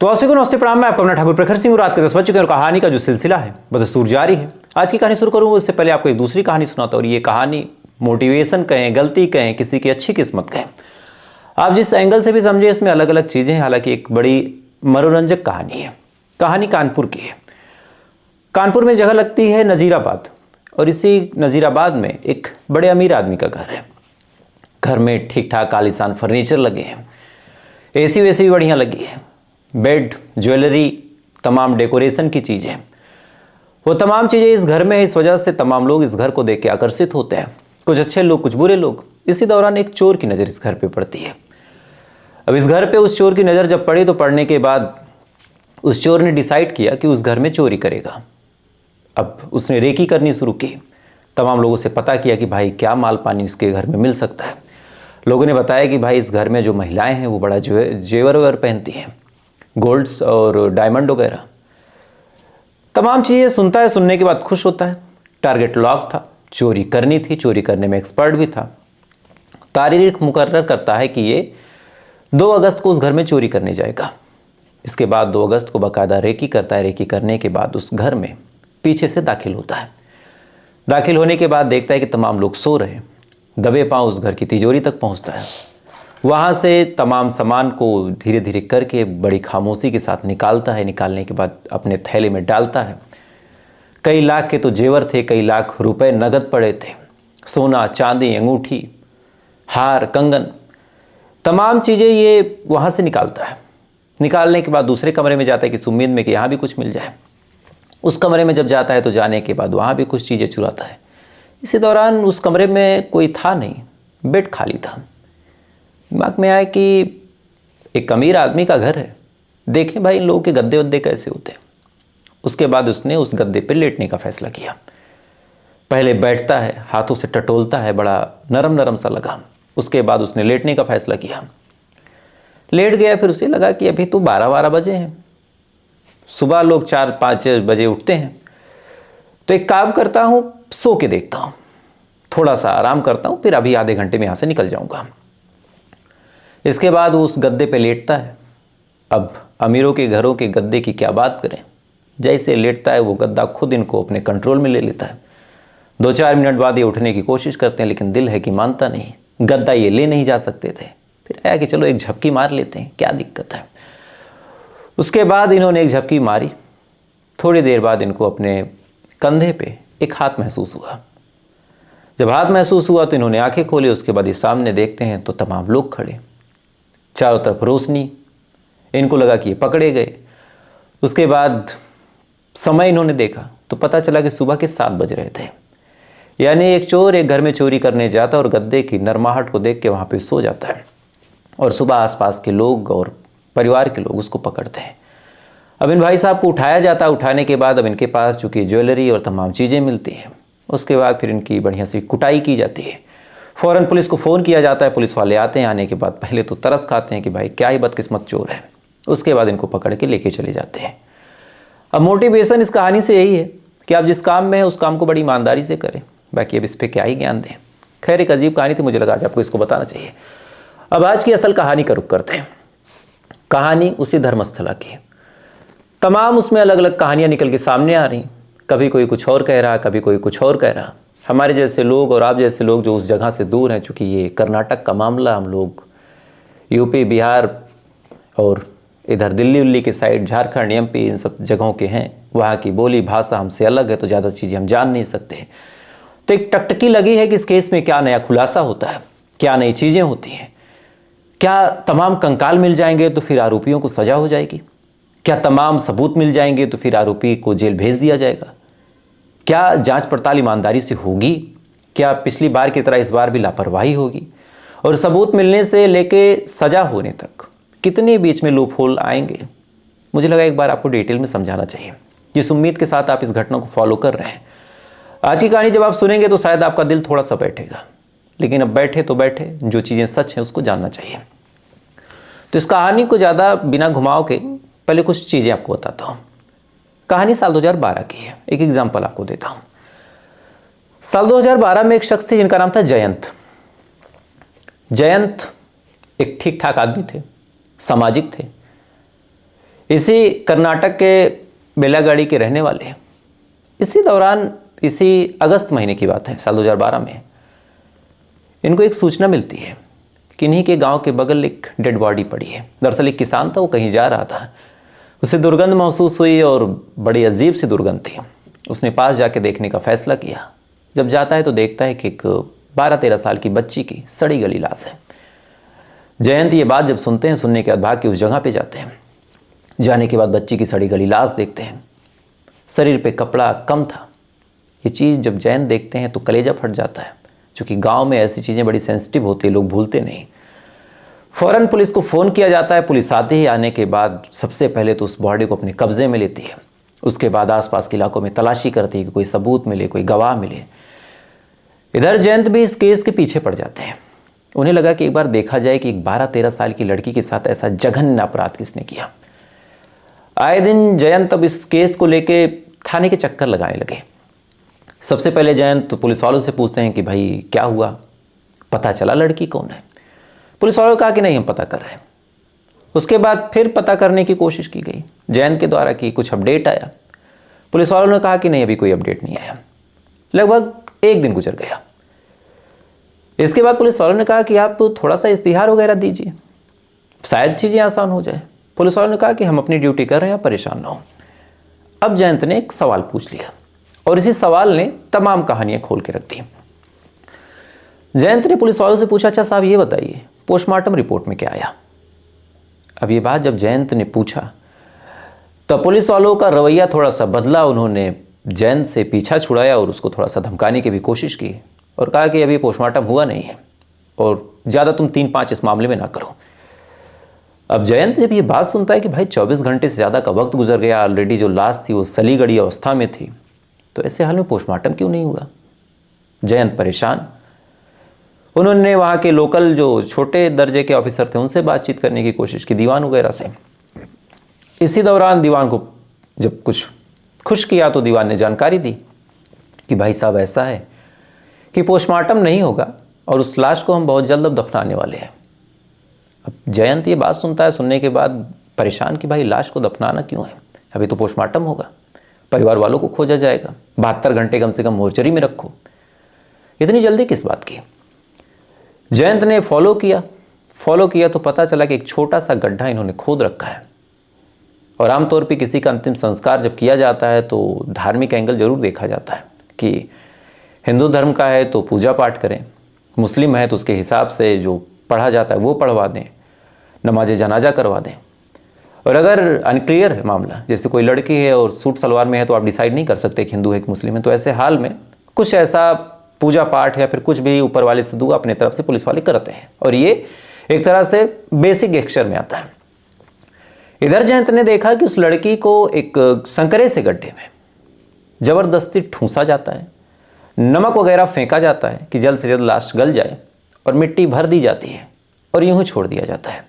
तो आसिफ को नमस्ते प्रणाम। मैं आपका अपना ठाकुर प्रखर सिंह। रात के 10 बज चुके हैं और कहानी का जो सिलसिला है बदस्तूर जारी है। आज की कहानी शुरू करूँ उससे पहले आपको एक दूसरी कहानी सुनाता हूँ। और ये कहानी मोटिवेशन कहें, गलती कहें, किसी की अच्छी किस्मत कहें, आप जिस एंगल से भी समझे, इसमें अलग अलग चीज़ें हैं। हालांकि एक बड़ी मनोरंजक कहानी है। कहानी कानपुर की है। कानपुर में जगह लगती है नज़ीराबाद, और इसी नज़ीराबाद में एक बड़े अमीर आदमी का घर है। घर में ठीक ठाक आलीशान फर्नीचर लगे हैं, एसी वेसी भी बढ़िया लगी है, बेड, ज्वेलरी, तमाम डेकोरेशन की चीज़ें, वो तमाम चीज़ें इस घर में है। इस वजह से तमाम लोग इस घर को देख के आकर्षित होते हैं, कुछ अच्छे लोग, कुछ बुरे लोग। इसी दौरान एक चोर की नज़र इस घर पे पड़ती है। अब इस घर पे उस चोर की नज़र जब पड़ी तो पड़ने के बाद उस चोर ने डिसाइड किया कि उस घर में चोरी करेगा। अब उसने रेकी करनी शुरू की। तमाम लोगों से पता किया कि भाई क्या माल पानी इसके घर में मिल सकता है। लोगों ने बताया कि भाई इस घर में जो महिलाएं हैं वो बड़ा जेवर वेवर पहनती हैं, गोल्ड्स और डायमंड वगैरह। तमाम चीज़ें सुनता है, सुनने के बाद खुश होता है। टारगेट लॉक था, चोरी करनी थी, चोरी करने में एक्सपर्ट भी था। तारीख मुकर्रर करता है कि ये 2 अगस्त को उस घर में चोरी करने जाएगा। इसके बाद 2 अगस्त को बाकायदा रेकी करता है। रेकी करने के बाद उस घर में पीछे से दाखिल होता है। दाखिल होने के बाद देखता है कि तमाम लोग सो रहे हैं। दबे पांव उस घर की तिजोरी तक पहुंचता है। वहाँ से तमाम सामान को धीरे धीरे करके बड़ी खामोशी के साथ निकालता है। निकालने के बाद अपने थैले में डालता है। कई लाख के तो जेवर थे, कई लाख रुपए नगद पड़े थे, सोना, चांदी, अंगूठी, हार, कंगन, तमाम चीज़ें ये वहाँ से निकालता है। निकालने के बाद दूसरे कमरे में जाता है कि इस उम्मीद में कि यहाँ भी कुछ मिल जाए। उस कमरे में जब जाता है तो जाने के बाद वहाँ भी कुछ चीज़ें चुराता है। इसी दौरान उस कमरे में कोई था नहीं, बेड खाली था। दिमाग में आया कि एक अमीर आदमी का घर है, देखें भाई इन लोगों के गद्दे वद्दे कैसे होते हैं। उसके बाद उसने उस गद्दे पे लेटने का फैसला किया। पहले बैठता है, हाथों से टटोलता है, बड़ा नरम नरम सा लगा। उसके बाद उसने लेटने का फैसला किया। लेट गया। फिर उसे लगा कि अभी तो 12-12 बजे हैं, सुबह लोग 4-5 बजे उठते हैं, तो एक काम करता हूँ, सो के देखता हूँ, थोड़ा सा आराम करता हूँ, फिर अभी आधे घंटे में यहाँ से निकल जाऊँगा। इसके बाद वो उस गद्दे पे लेटता है। अब अमीरों के घरों के गद्दे की क्या बात करें, जैसे लेटता है वो गद्दा खुद इनको अपने कंट्रोल में ले लेता है। 2-4 मिनट बाद ये उठने की कोशिश करते हैं, लेकिन दिल है कि मानता नहीं। गद्दा ये ले नहीं जा सकते थे। फिर आया कि चलो एक झपकी मार लेते हैं, क्या दिक्कत है। उसके बाद इन्होंने एक झपकी मारी। थोड़ी देर बाद इनको अपने कंधे पे एक हाथ महसूस हुआ। जब हाथ महसूस हुआ तो इन्होंने आंखें खोली। उसके बाद ये सामने देखते हैं तो तमाम लोग खड़े, चारों तरफ रोशनी। इनको लगा कि ये पकड़े गए। उसके बाद समय इन्होंने देखा तो पता चला कि सुबह के 7 बज रहे थे। यानी एक चोर एक घर में चोरी करने जाता और गद्दे की नरमाहट को देख के वहाँ पे सो जाता है, और सुबह आसपास के लोग और परिवार के लोग उसको पकड़ते हैं। अब इन भाई साहब को उठाया जाता है। उठाने के बाद अब इनके पास चूँकि ज्वेलरी और तमाम चीज़ें मिलती हैं। उसके बाद फिर इनकी बढ़िया सी कुटाई की जाती है। फ़ौरन पुलिस को फ़ोन किया जाता है। पुलिस वाले आते हैं। आने के बाद पहले तो तरस खाते हैं कि भाई क्या ही बदकिस्मत चोर है। उसके बाद इनको पकड़ के लेके चले जाते हैं। अब मोटिवेशन इस कहानी से यही है कि आप जिस काम में हैं उस काम को बड़ी ईमानदारी से करें। बाकी अब इस पर क्या ही ज्ञान दें। खैर, एक अजीब कहानी थी, मुझे लगा आज आपको इसको बताना चाहिए। अब आज की असल कहानी का रुख करते हैं। कहानी उसी धर्मस्थला की। तमाम उसमें अलग अलग कहानियाँ निकल के सामने आ रही। कभी कोई कुछ और कह रहा, कभी कोई कुछ और कह रहा। हमारे जैसे लोग और आप जैसे लोग जो उस जगह से दूर हैं, चूँकि ये कर्नाटक का मामला, हम लोग यूपी, बिहार और इधर दिल्ली उल्ली के साइड, झारखंड, एमपी, इन सब जगहों के हैं। वहाँ की बोली भाषा हमसे अलग है, तो ज़्यादा चीज़ें हम जान नहीं सकते। तो एक टकटकी लगी है कि इस केस में क्या नया खुलासा होता है, क्या नई चीज़ें होती हैं। क्या तमाम कंकाल मिल जाएंगे तो फिर आरोपियों को सज़ा हो जाएगी? क्या तमाम सबूत मिल जाएंगे तो फिर आरोपी को जेल भेज दिया जाएगा? क्या जांच पड़ताल ईमानदारी से होगी? क्या पिछली बार की तरह इस बार भी लापरवाही होगी? और सबूत मिलने से लेके सज़ा होने तक कितने बीच में लूप होल आएंगे? मुझे लगा एक बार आपको डिटेल में समझाना चाहिए, जिस उम्मीद के साथ आप इस घटना को फॉलो कर रहे हैं। आज की कहानी जब आप सुनेंगे तो शायद आपका दिल थोड़ा सा बैठेगा, लेकिन अब बैठे तो बैठे, जो चीज़ें सच हैं उसको जानना चाहिए। तो इस कहानी को ज़्यादा बिना घुमाव के पहले कुछ चीज़ें आपको बताता हूँ। कहानी साल 2012 की है। एक एग्जाम्पल आपको देता हूँ। साल 2012 में एक शख्स थे जिनका नाम था जयंत। जयंत एक ठीक ठाक आदमी थे, सामाजिक थे। इसी कर्नाटक के बेलागाड़ी के रहने वाले हैं। इसी दौरान, इसी अगस्त महीने की बात है, साल 2012 में, इनको एक सूचना मिलती है कि इन्हीं के गांव के बगल एक डेड बॉडी पड़ी है। दरअसल एक किसान था, वो कहीं जा रहा था, उसे दुर्गंध महसूस हुई और बड़ी अजीब सी दुर्गंध थी। उसने पास जाके देखने का फैसला किया। जब जाता है तो देखता है कि एक 12-13 साल की बच्ची की सड़ी गली लाश है। जयंत ये बात जब सुनते हैं, सुनने के बाद भाग के उस जगह पे जाते हैं। जाने के बाद बच्ची की सड़ी गली लाश देखते हैं, शरीर पे कपड़ा कम था। ये चीज़ जब जयंत देखते हैं तो कलेजा फट जाता है, क्योंकि गांव में ऐसी चीज़ें बड़ी सेंसिटिव होती है, लोग भूलते नहीं। फ़ौरन पुलिस को फ़ोन किया जाता है। पुलिस आते ही आने के बाद सबसे पहले तो उस बॉडी को अपने कब्जे में लेती है। उसके बाद आसपास के इलाकों में तलाशी करती है कि कोई सबूत मिले, कोई गवाह मिले। इधर जयंत भी इस केस के पीछे पड़ जाते हैं। उन्हें लगा कि एक बार देखा जाए कि एक 12-13 साल की लड़की के साथ ऐसा जघन्य अपराध किसने किया। आए दिन जयंत अब इस केस को लेके थाने के चक्कर लगाने लगे। सबसे पहले जयंत पुलिस वालों से पूछते हैं कि भाई क्या हुआ, पता चला लड़की कौन है? पुलिस वालों ने कहा कि नहीं, हम पता कर रहे हैं। उसके बाद फिर पता करने की कोशिश की गई जयंत के द्वारा कि कुछ अपडेट आया। पुलिस वालों ने कहा कि नहीं, अभी कोई अपडेट नहीं आया। लगभग एक दिन गुजर गया। इसके बाद पुलिस वालों ने कहा कि आप थोड़ा सा इश्तिहार वगैरह दीजिए, शायद चीज़ें आसान हो जाए। पुलिस वालों ने कहा कि हम अपनी ड्यूटी कर रहे हैं, परेशान ना हो। अब जयंत ने एक सवाल पूछ लिया और इसी सवाल ने तमाम कहानियां खोल के रख दी। जयंत ने पुलिस वालों से पूछा, अच्छा साहब ये बताइए पोस्टमार्टम रिपोर्ट में क्या आया? अब ये बात जब जयंत ने पूछा तो पुलिस वालों का रवैया थोड़ा सा बदला। उन्होंने जयंत से पीछा छुड़ाया और उसको थोड़ा सा धमकाने की भी कोशिश की और कहा कि अभी पोस्टमार्टम हुआ नहीं है और ज़्यादा तुम 3-5 इस मामले में ना करो। अब जयंत जब ये बात सुनता है कि भाई 24 घंटे से ज़्यादा का वक्त गुजर गया, ऑलरेडी जो लाश थी वो सली गड़ी अवस्था में थी, तो ऐसे हाल में पोस्टमार्टम क्यों नहीं हुआ? जयंत परेशान। उन्होंने वहाँ के लोकल जो छोटे दर्जे के ऑफिसर थे उनसे बातचीत करने की कोशिश की, दीवान वगैरह से। इसी दौरान दीवान को जब कुछ खुश किया तो दीवान ने जानकारी दी कि भाई साहब ऐसा है कि पोस्टमार्टम नहीं होगा और उस लाश को हम बहुत जल्द अब दफनाने वाले हैं। अब जयंत ये बात सुनता है, सुनने के बाद परेशान कि भाई लाश को दफनाना क्यों है, अभी तो पोस्टमार्टम होगा, परिवार वालों को खोजा जाएगा, 72 घंटे कम से कम मोर्चरी में रखो, इतनी जल्दी किस बात की? जयंत ने फॉलो किया तो पता चला कि एक छोटा सा गड्ढा इन्होंने खोद रखा है। और आमतौर पे किसी का अंतिम संस्कार जब किया जाता है तो धार्मिक एंगल जरूर देखा जाता है कि हिंदू धर्म का है तो पूजा पाठ करें, मुस्लिम है तो उसके हिसाब से जो पढ़ा जाता है वो पढ़वा दें, नमाज जनाजा करवा दें। और अगर अनक्लियर है मामला, जैसे कोई लड़की है और सूट सलवार में है तो आप डिसाइड नहीं कर सकते कि हिंदू है कि मुस्लिम है, तो ऐसे हाल में कुछ ऐसा पूजा पाठ या फिर कुछ भी ऊपर वाले से दुआ अपने तरफ से पुलिस वाले करते हैं और ये एक तरह से बेसिक गेस्चर में आता है। इधर जयंत ने देखा कि उस लड़की को एक संकरे से गड्ढे में जबरदस्ती ठूंसा जाता है, नमक वगैरह फेंका जाता है कि जल्द से जल्द लाश गल जाए और मिट्टी भर दी जाती है और यूं ही छोड़ दिया जाता है।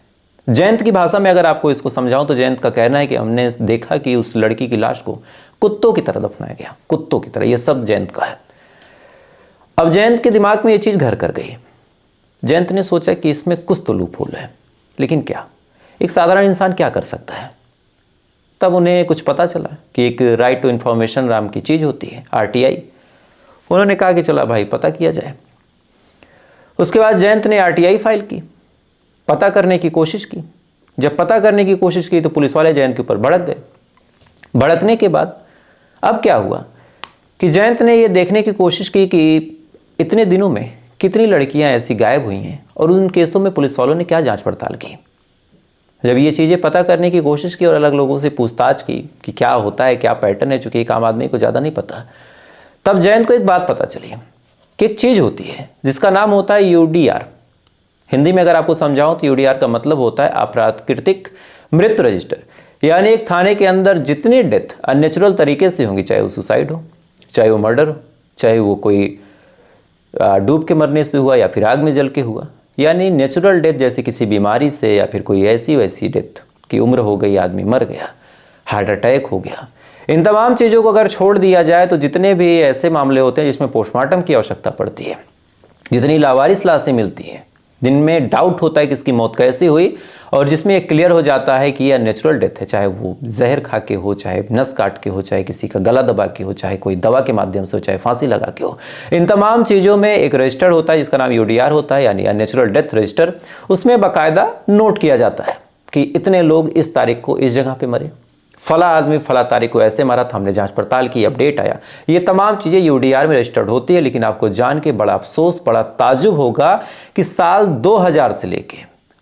जयंत की भाषा में अगर आपको इसको समझाऊं तो जयंत का कहना है कि हमने देखा कि उस लड़की की लाश को कुत्तों की तरह दफनाया गया, कुत्तों की तरह। यह सब जयंत का है। अब जयंत के दिमाग में यह चीज घर कर गई। जयंत ने सोचा कि इसमें कुछ तो लूप होल है, लेकिन क्या, एक साधारण इंसान क्या कर सकता है? तब उन्हें कुछ पता चला कि एक राइट टू इन्फॉर्मेशन नाम की चीज होती है, RTI। उन्होंने कहा कि चला भाई पता किया जाए। उसके बाद जयंत ने RTI फाइल की, पता करने की कोशिश की। जब पता करने की कोशिश की तो पुलिस वाले जयंत के ऊपर भड़क गए। भड़कने के बाद अब क्या हुआ कि जयंत ने यह देखने की कोशिश की कि इतने दिनों में कितनी लड़कियां ऐसी गायब हुई हैं और उन केसों में पुलिस वालों ने क्या जांच पड़ताल की। जब ये चीज़ें पता करने की कोशिश की और अलग लोगों से पूछताछ की कि क्या होता है, क्या पैटर्न है, चूंकि एक आम आदमी को ज़्यादा नहीं पता, तब जयंत को एक बात पता चली कि एक चीज़ होती है जिसका नाम होता है UDR। हिंदी में अगर आपको समझाऊं तो UDR का मतलब होता है अप्राकृतिक मृत्यु रजिस्टर। यानी एक थाने के अंदर जितनी डेथ अननेचुरल तरीके से होंगी, चाहे वो सुसाइड हो, चाहे वो मर्डर हो, चाहे वो कोई डूब के मरने से हुआ या फिर आग में जल के हुआ, यानी नेचुरल डेथ जैसे किसी बीमारी से या फिर कोई ऐसी वैसी डेथ की उम्र हो गई, आदमी मर गया, हार्ट अटैक हो गया, इन तमाम चीज़ों को अगर छोड़ दिया जाए तो जितने भी ऐसे मामले होते हैं जिसमें पोस्टमार्टम की आवश्यकता पड़ती है, जितनी लावारिस लाशें मिलती हैं, दिन में डाउट होता है कि इसकी मौत कैसे हुई, और जिसमें ये क्लियर हो जाता है कि यह नेचुरल डेथ है, चाहे वो जहर खा के हो, चाहे नस काट के हो, चाहे किसी का गला दबा के हो, चाहे कोई दवा के माध्यम से हो, चाहे फांसी लगा के हो। इन तमाम चीज़ों में एक रजिस्टर होता है जिसका नाम यूडीआर होता है, यानी अननेचुरल डेथ रजिस्टर। उसमें बाकायदा नोट किया जाता है कि इतने लोग इस तारीख को इस जगह पे मरे, फला आदमी फला तारीख को ऐसे मारा था, हमने जांच पड़ताल की, अपडेट आया। ये तमाम चीज़ें यूडीआर में रजिस्टर्ड होती है। लेकिन आपको जान के बड़ा अफसोस, बड़ा ताजुब होगा कि साल 2000 से लेके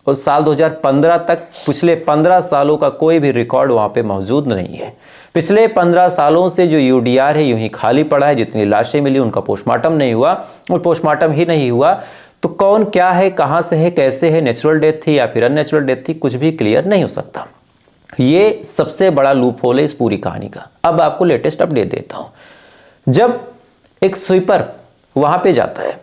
और साल 2015 तक, पिछले 15 सालों का कोई भी रिकॉर्ड वहाँ पे मौजूद नहीं है। पिछले 15 सालों से जो यूडीआर है यूं ही खाली पड़ा है। जितनी लाशें मिली उनका पोस्टमार्टम नहीं हुआ, और पोस्टमार्टम ही नहीं हुआ तो कौन क्या है, कहाँ से है, कैसे है, नेचुरल डेथ थी या फिर अननेचुरल डेथ थी, कुछ भी क्लियर नहीं हो सकता। ये सबसे बड़ा लूप होल है इस पूरी कहानी का। अब आपको लेटेस्ट अपडेट देता हूं। जब एक स्वीपर वहां पे जाता है,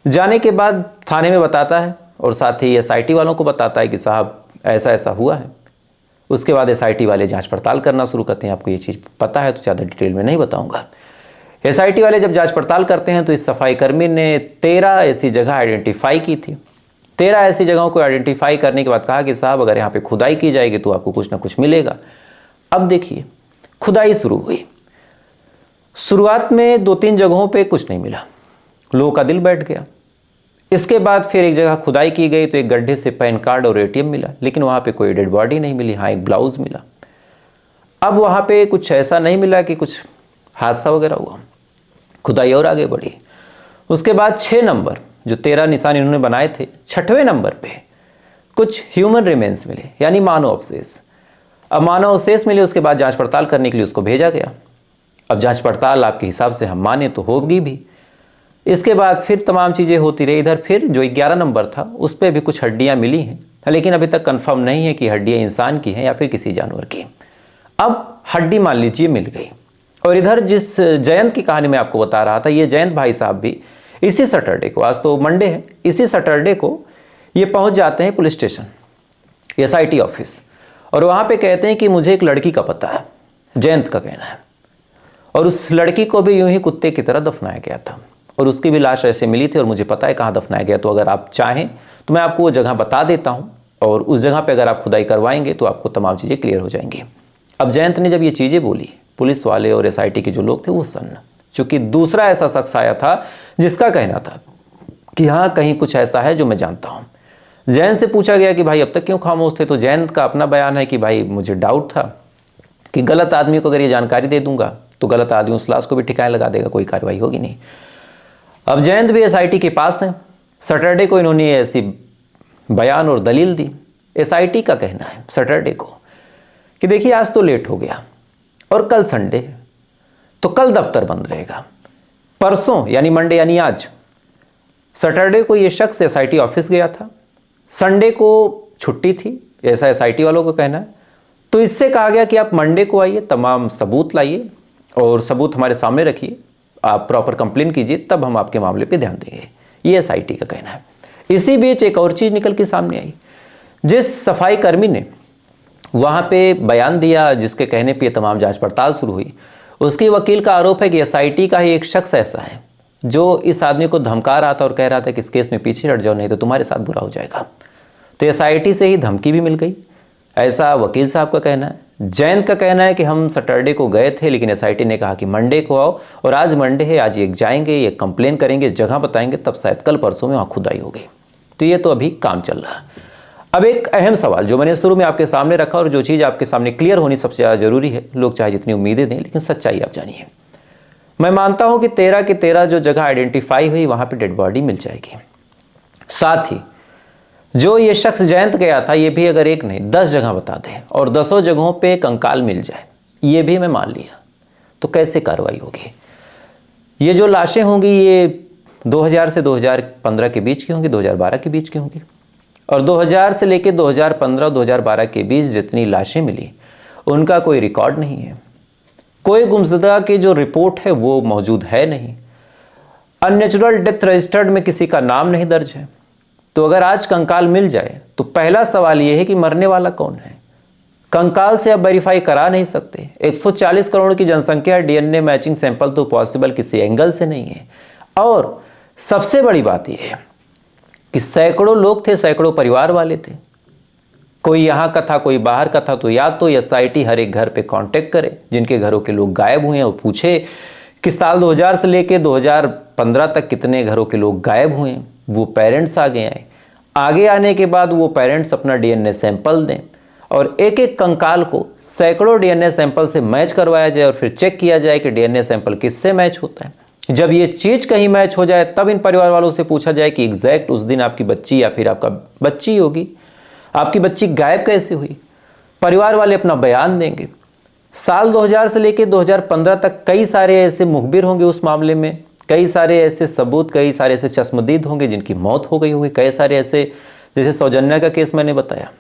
जाने के बाद थाने में बताता है और साथ ही एसआईटी वालों को बताता है कि साहब ऐसा ऐसा हुआ है। उसके बाद एसआईटी वाले जांच पड़ताल करना शुरू करते हैं। आपको ये चीज़ पता है तो ज़्यादा डिटेल में नहीं बताऊंगा। एसआईटी वाले जब जांच पड़ताल करते हैं तो इस सफाई कर्मी ने 13 ऐसी जगह आइडेंटिफाई की थी। 13 ऐसी जगहों को आइडेंटिफाई करने के बाद कहा कि साहब अगर यहाँ पे खुदाई की जाएगी तो आपको कुछ ना कुछ मिलेगा। अब देखिए, खुदाई शुरू हुई। शुरुआत में 2-3 जगहों पे कुछ नहीं मिला, लोगों का दिल बैठ गया। इसके बाद फिर एक जगह खुदाई की गई तो एक गड्ढे से पैन कार्ड और एटीएम मिला, लेकिन वहाँ पे कोई डेड बॉडी नहीं मिली। हाँ, एक ब्लाउज मिला। अब वहाँ पे कुछ ऐसा नहीं मिला कि कुछ हादसा वगैरह हुआ। खुदाई और आगे बढ़ी। उसके बाद 6 नंबर जो 13 निशान इन्होंने बनाए थे, 6वें नंबर पे कुछ ह्यूमन रिमेन्स मिले, यानी मानव अवशेष। अब मानव अवशेष मिले, उसके बाद जांच पड़ताल करने के लिए उसको भेजा गया। अब जांच पड़ताल आपके हिसाब से हम माने तो होगी भी। इसके बाद फिर तमाम चीज़ें होती रही। इधर फिर जो 11 नंबर था उस पर भी कुछ हड्डियाँ मिली हैं, लेकिन अभी तक कंफर्म नहीं है कि हड्डियाँ इंसान की हैं या फिर किसी जानवर की। अब हड्डी मान लीजिए मिल गई। और इधर जिस जयंत की कहानी मैं आपको बता रहा था, ये जयंत भाई साहब भी इसी सैटरडे को, आज तो मंडे है, इसी सैटरडे को ये पहुंच जाते हैं पुलिस स्टेशन, एसआईटी ऑफिस। और वहाँ पे कहते हैं कि मुझे एक लड़की का पता है, जयंत का कहना है, और उस लड़की को भी यूं ही कुत्ते की तरह दफनाया गया था, और उसकी भी लाश ऐसे मिली थी और मुझे पता है कहाँ दफनाया गया। तो अगर आप चाहें तो मैं आपको वो जगह बता देता हूँ, और उस जगह पर अगर आप खुदाई करवाएंगे तो आपको तमाम चीज़ें क्लियर हो जाएंगी। अब जयंत ने जब ये चीज़ें बोली, पुलिस वाले और एसआईटी के जो लोग थे वो सन्न, चूंकि दूसरा ऐसा शख्स आया था जिसका कहना था कि हाँ कहीं कुछ ऐसा है जो मैं जानता हूँ। जयंत से पूछा गया कि भाई अब तक क्यों खामोश थे, तो जयंत का अपना बयान है कि भाई मुझे डाउट था कि गलत आदमी को अगर ये जानकारी दे दूंगा तो गलत आदमी उस लाश को भी ठिकाने लगा देगा, कोई कार्रवाई होगी नहीं। अब जयंत भी एसआईटी के पास हैं। सैटरडे को इन्होंने ऐसी बयान और दलील दी। एसआईटी का कहना है सैटरडे को कि देखिए आज तो लेट हो गया और कल संडे है, तो कल दफ्तर बंद रहेगा। परसों यानी मंडे यानी आज, सैटरडे को ये शख्स एसआईटी ऑफिस गया था, संडे को छुट्टी थी, ऐसा एसआईटी वालों को कहना है। तो इससे कहा गया कि आप मंडे को आइए, तमाम सबूत लाइए और सबूत हमारे सामने रखिए, आप प्रॉपर कंप्लेन कीजिए, तब हम आपके मामले पे ध्यान देंगे। ये एसआईटी का कहना है। इसी बीच एक और चीज़ निकल के सामने आई। जिस सफाई कर्मी ने वहाँ पे बयान दिया, जिसके कहने पे तमाम जांच पड़ताल शुरू हुई, उसकी वकील का आरोप है कि एसआईटी का ही एक शख्स ऐसा है जो इस आदमी को धमका रहा था और कह रहा था कि इस केस में पीछे हट जाओ नहीं तो तुम्हारे साथ बुरा हो जाएगा। तो एसआईटी से ही धमकी भी मिल गई, ऐसा वकील साहब का कहना है। जयंत का कहना है कि हम सैटरडे को गए थे, लेकिन एसआईटी ने कहा कि मंडे को आओ, और आज मंडे है, आज ये जाएंगे, ये कंप्लेन करेंगे, जगह बताएंगे, तब शायद कल परसों में वहाँ खुदाई हो गई। तो ये तो अभी काम चल रहा है। अब एक अहम सवाल जो मैंने शुरू में आपके सामने रखा और जो चीज़ आपके सामने क्लियर होनी सबसे ज़्यादा जरूरी है, लोग चाहे जितनी उम्मीदें दें लेकिन सच्चाई आप जानिए। मैं मानता हूं कि 13 के 13 जो जगह आइडेंटिफाई हुई वहां पे डेड बॉडी मिल जाएगी। साथ ही जो ये शख्स जयंत गया था, ये भी अगर एक नहीं 10 जगह बता दें और 10 जगहों पे कंकाल मिल जाए, ये भी मैं मान लिया, तो कैसे कार्रवाई होगी? ये जो लाशें होंगी ये 2000 से 2015 के बीच की होंगी, 2012 के बीच की होंगी, और 2000 से लेकर 2015-2012 के बीच जितनी लाशें मिली उनका कोई रिकॉर्ड नहीं है, कोई गुमशुदा की जो रिपोर्ट है वो मौजूद है नहीं, अननेचुरल डेथ रजिस्टर्ड में किसी का नाम नहीं दर्ज है। तो अगर आज कंकाल मिल जाए तो पहला सवाल ये है कि मरने वाला कौन है? कंकाल से अब वेरीफाई करा नहीं सकते। 140 करोड़ की जनसंख्या, डीएनए मैचिंग सैंपल तो पॉसिबल किसी एंगल से नहीं है। और सबसे बड़ी बात यह है कि सैकड़ों लोग थे, सैकड़ों परिवार वाले थे। कोई यहाँ का था, कोई बाहर का था, तो या तो एसआईटी हर एक घर पे कांटेक्ट करे जिनके घरों के लोग गायब हुए हैं और पूछे कि साल 2000 से लेके 2015 तक कितने घरों के लोग गायब हुए हैं। वो पेरेंट्स आगे आए, आगे आने के बाद वो पेरेंट्स अपना डीएनए सैंपल दें और एक एक कंकाल को सैकड़ों डीएनए सैंपल से मैच करवाया जाए और फिर चेक किया जाए कि डीएनए सैंपल किससे मैच होता है। जब ये चीज़ कहीं मैच हो जाए तब इन परिवार वालों से पूछा जाए कि एग्जैक्ट उस दिन आपकी बच्ची या फिर आपका बच्ची होगी, आपकी बच्ची गायब कैसे हुई। परिवार वाले अपना बयान देंगे। साल 2000 से लेकर 2015 तक कई सारे ऐसे मुखबिर होंगे उस मामले में, कई सारे ऐसे सबूत, कई सारे ऐसे चश्मदीद होंगे जिनकी मौत हो गई होगी। कई सारे ऐसे, जैसे सौजन्या का केस मैंने बताया,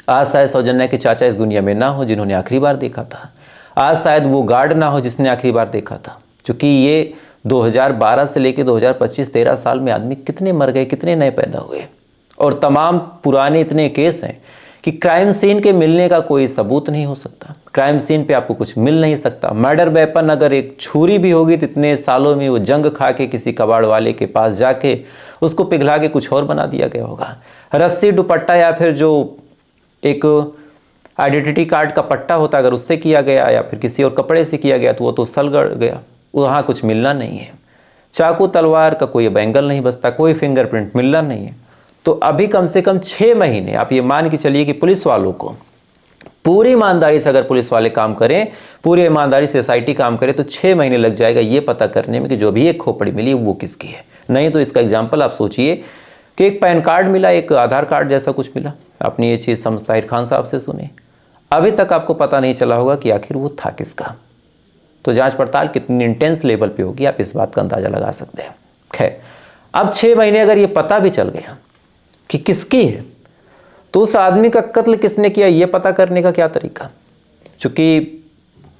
आज शायद सौजन्या के चाचा इस दुनिया में ना हो जिन्होंने आखिरी बार देखा था। आज शायद वो गार्ड ना हो जिसने आखिरी बार देखा था। क्योंकि ये 2012 से लेकर 2025-13 साल में आदमी कितने मर गए, कितने नए पैदा हुए। और तमाम पुराने इतने केस हैं कि क्राइम सीन के मिलने का कोई सबूत नहीं हो सकता। क्राइम सीन पे आपको कुछ मिल नहीं सकता। मर्डर वेपन अगर एक छुरी भी होगी तो इतने सालों में वो जंग खा के किसी कबाड़ वाले के पास जाके उसको पिघला के कुछ और बना दिया गया होगा। रस्सी, दुपट्टा या फिर जो एक आइडेंटिटी कार्ड का पट्टा होता, अगर उससे किया गया या फिर किसी और कपड़े से किया गया तो वो तो सलगड़ गया, वहाँ कुछ मिलना नहीं है। चाकू तलवार का कोई एंगल नहीं बचता, कोई फिंगरप्रिंट मिलना नहीं है। तो अभी कम से कम 6 महीने आप ये मान के चलिए कि पुलिस वालों को पूरी ईमानदारी से, अगर पुलिस वाले काम करें, पूरी ईमानदारी से एसआईटी काम करे, तो 6 महीने लग जाएगा ये पता करने में कि जो भी एक खोपड़ी मिली वो किसकी है। नहीं तो इसका एग्जाम्पल आप सोचिए कि एक पैन कार्ड मिला, एक आधार कार्ड जैसा कुछ मिला। आपने ये चीज़ शमस खान साहब से सुनी, अभी तक आपको पता नहीं चला होगा कि आखिर वो था किसका। तो जांच पड़ताल कितनी इंटेंस लेवल पे होगी, आप इस बात का अंदाजा लगा सकते हैं। खैर, अब 6 महीने अगर ये पता भी चल गया कि किसकी है, तो उस आदमी का कत्ल किसने किया ये पता करने का क्या तरीका। चूंकि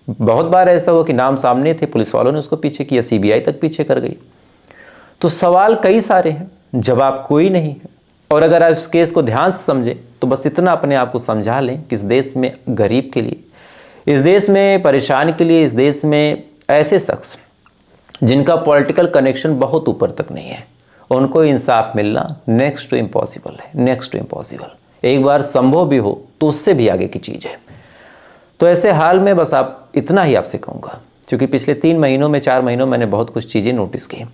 बहुत बार ऐसा हुआ कि नाम सामने थे, पुलिस वालों ने उसको पीछे किया, सीबीआई तक पीछे कर गई। तो सवाल कई सारे हैं, जवाब कोई नहीं है। और अगर आप इस केस को ध्यान से समझें तो बस इतना अपने आप को समझा लें कि इस देश में गरीब के लिए, इस देश में परेशान के लिए, इस देश में ऐसे शख्स जिनका पॉलिटिकल कनेक्शन बहुत ऊपर तक नहीं है, उनको इंसाफ मिलना नेक्स्ट टू इम्पॉसिबल है, नेक्स्ट टू इम्पॉसिबल। एक बार संभव भी हो तो उससे भी आगे की चीज़ है। तो ऐसे हाल में बस आप इतना ही आपसे कहूँगा, क्योंकि पिछले 3 महीनों में, 4 महीनों मैंने बहुत कुछ चीज़ें नोटिस की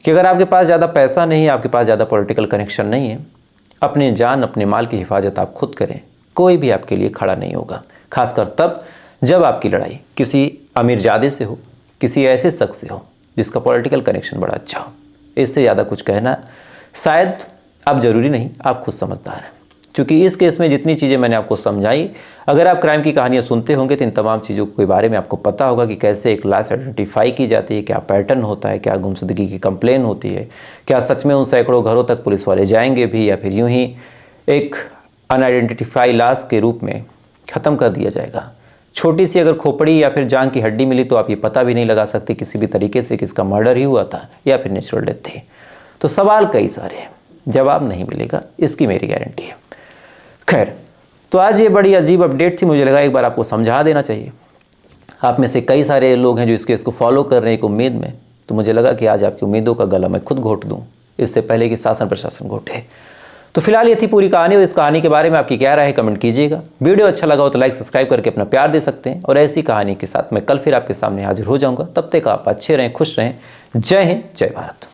कि अगर आपके पास ज़्यादा पैसा नहीं है, आपके पास ज़्यादा पॉलिटिकल कनेक्शन नहीं है, अपने जान, अपने माल की हिफाजत आप खुद करें। कोई भी आपके लिए खड़ा नहीं होगा, खासकर तब जब आपकी लड़ाई किसी अमीरजादे से हो, किसी ऐसे शख्स से हो जिसका पॉलिटिकल कनेक्शन बड़ा अच्छा हो। इससे ज़्यादा कुछ कहना शायद अब ज़रूरी नहीं, आप खुद समझदार हैं। क्योंकि इस केस में जितनी चीज़ें मैंने आपको समझाई, अगर आप क्राइम की कहानियाँ सुनते होंगे तो इन तमाम चीज़ों के बारे में आपको पता होगा कि कैसे एक लाश आइडेंटिफाई की जाती है, क्या पैटर्न होता है, क्या गुमशुदगी की कंप्लेन होती है, क्या सच में उन सैकड़ों घरों तक पुलिस वाले जाएंगे भी, या फिर यूं ही एक अनआइडेंटिफाई लाश के रूप में ख़त्म कर दिया जाएगा। छोटी सी अगर खोपड़ी या फिर जान की हड्डी मिली तो आप ये पता भी नहीं लगा सकते किसी भी तरीके से कि इसका मर्डर ही हुआ था या फिर नेचुरल डेथ थी। तो सवाल कई सारे हैं, जवाब नहीं मिलेगा, इसकी मेरी गारंटी है। खैर, तो आज ये बड़ी अजीब अपडेट थी, मुझे लगा एक बार आपको समझा देना चाहिए। आप में से कई सारे लोग हैं जो इस केस को फॉलो कर रहे हैं एक उम्मीद में, तो मुझे लगा कि आज आपकी उम्मीदों का गला मैं खुद घोट दूं, इससे पहले कि शासन प्रशासन घोटे। तो फिलहाल ये थी पूरी कहानी, और इस कहानी के बारे में आपकी क्या राय है कमेंट कीजिएगा। वीडियो अच्छा लगा हो तो लाइक सब्सक्राइब करके अपना प्यार दे सकते हैं, और ऐसी कहानी के साथ मैं कल फिर आपके सामने हाजिर हो जाऊंगा। तब तक आप अच्छे रहें, खुश रहें। जय हिंद, जय भारत।